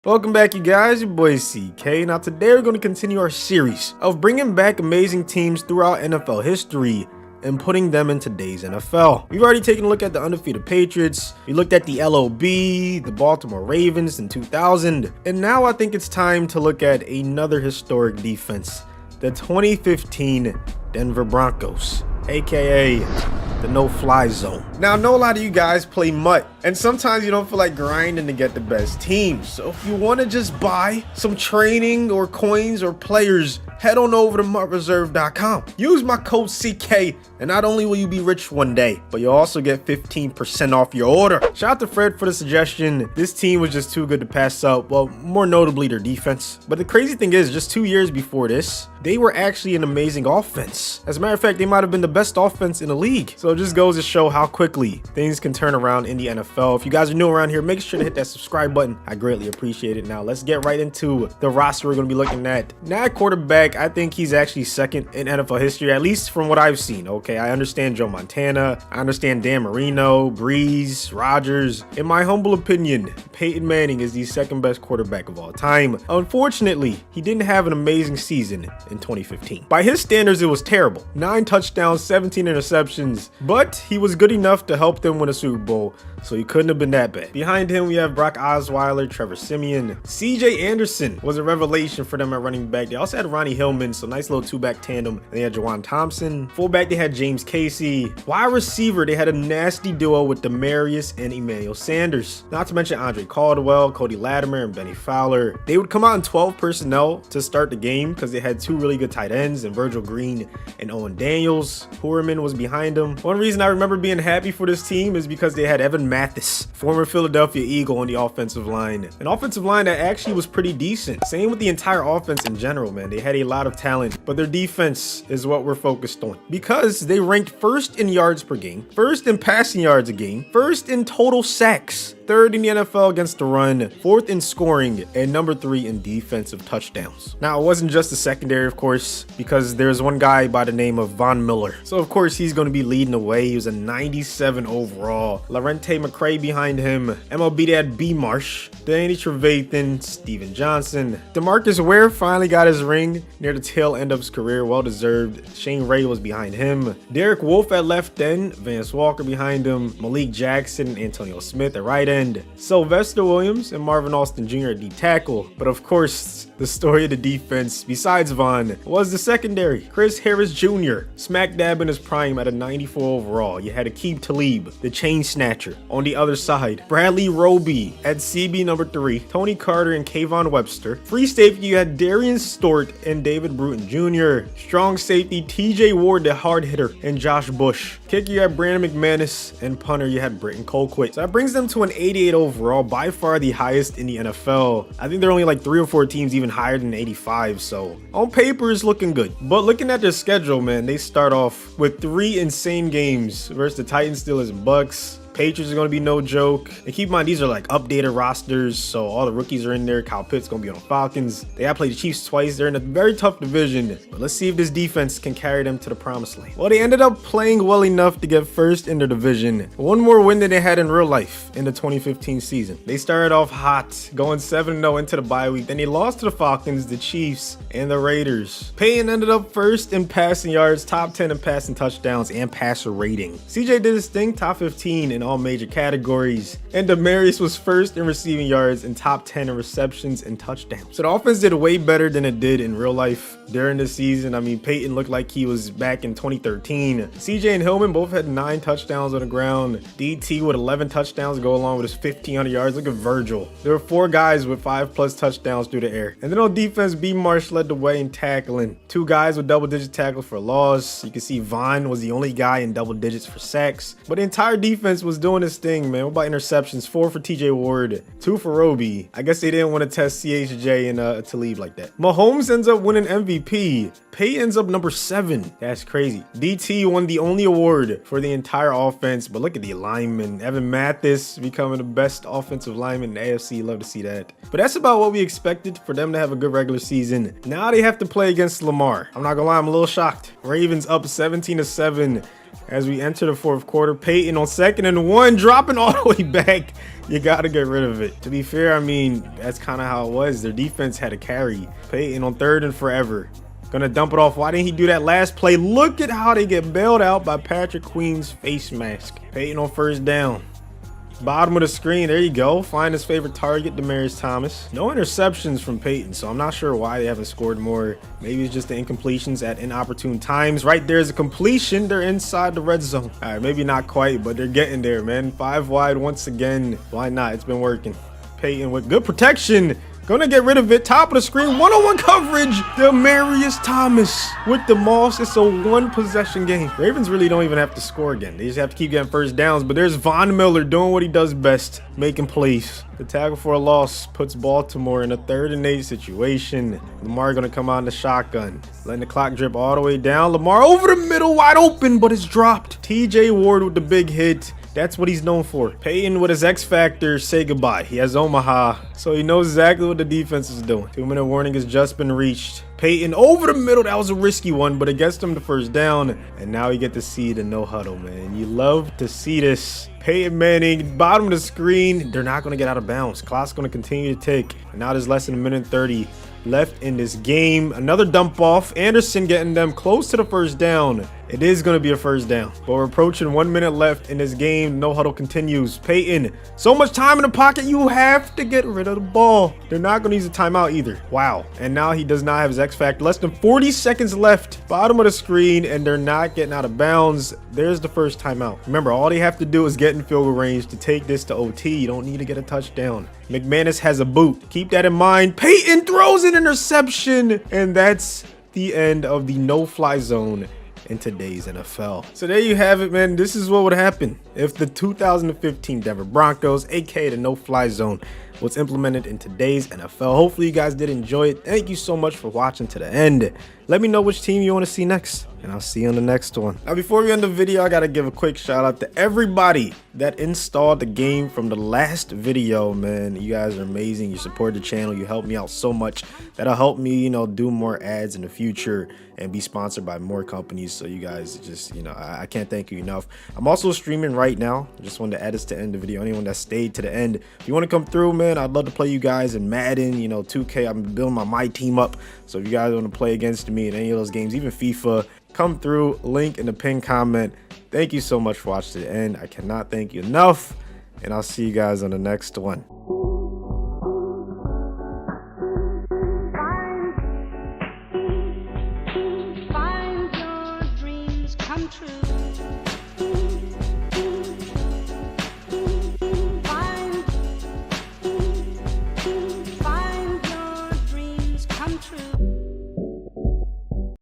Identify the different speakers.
Speaker 1: Welcome back, you guys. Your boy CK. Now today we're going to continue our series of bringing back amazing teams throughout NFL history and putting them in today's NFL. We've already taken a look at the undefeated Patriots, we looked at the LOB, the Baltimore Ravens in 2000, and now I think it's time to look at another historic defense, the 2015 Denver Broncos, aka the no-fly zone. Now, I know a lot of you guys play MUT, and sometimes you don't feel like grinding to get the best teams. So if you want to just buy some training or coins or players, head on over to MUTreserve.com. Use my code CK, and not only will you be rich one day, but you'll also get 15% off your order. Shout out to Fred for the suggestion. This team was just too good to pass up. Well, more notably their defense. But the crazy thing is, just 2 years before this, they were actually an amazing offense. As a matter of fact, they might have been the best offense in the league. So it just goes to show how quickly things can turn around in the NFL. If you guys are new around here, make sure to hit that subscribe button. I greatly appreciate it. Now let's get right into the roster we're going to be looking at. Now at quarterback, I think he's actually second in NFL history, at least from what I've seen. Okay, I understand Joe Montana, I understand Dan Marino, Breeze, Rodgers. In my humble opinion, Peyton Manning is the second best quarterback of all time. Unfortunately, he didn't have an amazing season in 2015. By his standards, it was terrible. 9 touchdowns, 17 interceptions, but he was good enough to help them win a Super Bowl, so he couldn't have been that bad. Behind him, we have Brock Osweiler, Trevor Siemian. CJ Anderson was a revelation for them at running back. They also had Ronnie Hillman, so nice little two-back tandem. And they had Juwan Thompson. Fullback, they had James Casey. Wide receiver, they had a nasty duo with Demarius and Emmanuel Sanders. Not to mention Andre Caldwell, Cody Latimer, and Benny Fowler. They would come out in 12 personnel to start the game because they had 2 really good tight ends in Virgil Green and Owen Daniels. Poorman was behind them. One reason I remember being happy for this team is because they had Evan Mathis, former Philadelphia Eagle, on the offensive line. An offensive line that actually was pretty decent. Same with the entire offense in general, man. They had a lot of talent, but their defense is what we're focused on because they ranked first in yards per game, first in passing yards a game, first in total sacks, third in the NFL against the run, fourth in scoring, and number 3 in defensive touchdowns. Now, it wasn't just the secondary, of course, because there's one guy by the name of Von Miller. So, of course, he's going to be leading the way. He was a 97 overall. Larente McCray behind him. MLB, they had B. Marsh, Danny Trevathan, Steven Johnson. DeMarcus Ware finally got his ring near the tail end of his career. Well-deserved. Shane Ray was behind him. Derek Wolfe at left end. Vance Walker behind him. Malik Jackson and Antonio Smith at right end. Sylvester Williams and Marvin Austin Jr. at D tackle. But of course, the story of the defense, besides Von, was the secondary. Chris Harris Jr., smack dab in his prime at a 94 overall. You had Aqib Talib, the chain snatcher. On the other side, Bradley Roby at CB number 3, Tony Carter and Kayvon Webster. Free safety, you had Darian Stort and David Bruton Jr. Strong safety, TJ Ward, the hard hitter, and Josh Bush. Kicker, you had Brandon McManus, and punter, you had Britton Colquitt. So that brings them to an 88 overall, by far the highest in the NFL. I think there are only like 3 or 4 teams even higher than 85, so on paper it's looking good. But looking at their schedule, man, they start off with 3 insane games versus the Titans, Steelers, and Bucks. Patriots are going to be no joke. And keep in mind, these are like updated rosters, so all the rookies are in there. Kyle Pitts going to be on the Falcons. They have played the Chiefs twice. They're in a very tough division, but let's see if this defense can carry them to the promised land. Well, they ended up playing well enough to get first in their division. One more win than they had in real life in the 2015 season. They started off hot, going 7-0 into the bye week. Then they lost to the Falcons, the Chiefs, and the Raiders. Peyton ended up first in passing yards, top 10 in passing touchdowns, and passer rating. CJ did his thing, top 15 in all major categories, and Demarius was first in receiving yards and top 10 in receptions and touchdowns. So the offense did way better than it did in real life during the season. I mean, Peyton looked like he was back in 2013. CJ and Hillman both had 9 touchdowns on the ground. DT with 11 touchdowns to go along with his 1,500 yards. Look at Virgil. There were 4 guys with 5+ touchdowns through the air. And then on defense, B. Marsh led the way in tackling. 2 guys with double-digit tackles for loss. You can see Vaughn was the only guy in double digits for sacks. But the entire defense was doing his thing, man. What about interceptions? 4 for TJ Ward, 2 for Roby. I guess they didn't want to test CHJ and Talib like that. Mahomes ends up winning MVP. Peyton ends up number 7. That's crazy. DT won the only award for the entire offense, but look at the linemen. Evan Mathis becoming the best offensive lineman in the AFC. Love to see that. But that's about what we expected for them to have a good regular season. Now they have to play against Lamar. I'm not gonna lie, I'm a little shocked. Ravens up 17-7 as we enter the fourth quarter. Peyton on 2nd and 1, dropping all the way back. You got to get rid of it. To be fair, I mean, that's kind of how it was. Their defense had a carry. Peyton on 3rd and forever. Gonna dump it off. Why didn't he do that last play? Look at how they get bailed out by Patrick Queen's face mask. Peyton on 1st down. Bottom of the screen. There you go. Find his favorite target, Demaryius Thomas. No interceptions from Peyton, so I'm not sure why they haven't scored more. Maybe it's just the incompletions at inopportune times. Right there's a completion. They're inside the red zone. All right, maybe not quite, but they're getting there, man. 5 wide once again. Why not? It's been working. Peyton with good protection. Gonna get rid of it. Top of the screen. One-on-one coverage. Demaryius Thomas with the Moss. It's a 1-possession game. Ravens really don't even have to score again. They just have to keep getting 1st downs. But there's Von Miller doing what he does best, making plays. The tackle for a loss puts Baltimore in a 3rd and 8 situation. Lamar gonna come on the shotgun, letting the clock drip all the way down. Lamar over the middle, wide open, but it's dropped. TJ Ward with the big hit. That's what he's known for. Peyton with his X Factor, say goodbye. He has Omaha, so he knows exactly what the defense is doing. 2-minute warning has just been reached. Peyton over the middle. That was a risky one, but it gets them the 1st down. And now you get to see the no huddle, man. You love to see this. Peyton Manning, bottom of the screen. They're not going to get out of bounds. Clock's going to continue to tick. And now there's less than 1:30 left in this game. Another dump off. Anderson getting them close to the 1st down. It is going to be a 1st down, but we're approaching 1 minute left in this game. No huddle continues. Peyton, so much time in the pocket. You have to get rid of the ball. They're not going to use a timeout either. Wow. And now he does not have his X Factor. Less than 40 seconds left. Bottom of the screen, and they're not getting out of bounds. There's the 1st timeout. Remember, all they have to do is get in field goal range to take this to OT. You don't need to get a touchdown. McManus has a boot. Keep that in mind. Peyton throws an interception, and that's the end of the no-fly zone in today's NFL. So there you have it, man. This is what would happen if the 2015 Denver Broncos, aka the no-fly zone, was implemented in today's NFL. Hopefully you guys did enjoy it. Thank you so much for watching to the end. Let me know which team you want to see next, and I'll see you on the next one. Now, before we end the video, I gotta give a quick shout out to everybody that installed the game from the last video, man. You guys are amazing. You support the channel. You help me out so much. That'll help me, you know, do more ads in the future and be sponsored by more companies. So you guys just, you know, I can't thank you enough. I'm also streaming right now. I just wanted to add this to end the video. Anyone that stayed to the end, if you want to come through, man, I'd love to play you guys in Madden, you know, 2K. I'm building my team up. So if you guys want to play against me in any of those games, even FIFA, come through. Link in the pinned comment. Thank you so much for watching to the end. I cannot thank you enough, and I'll see you guys on the next one.
Speaker 2: Find your dreams come true. Find your dreams come true.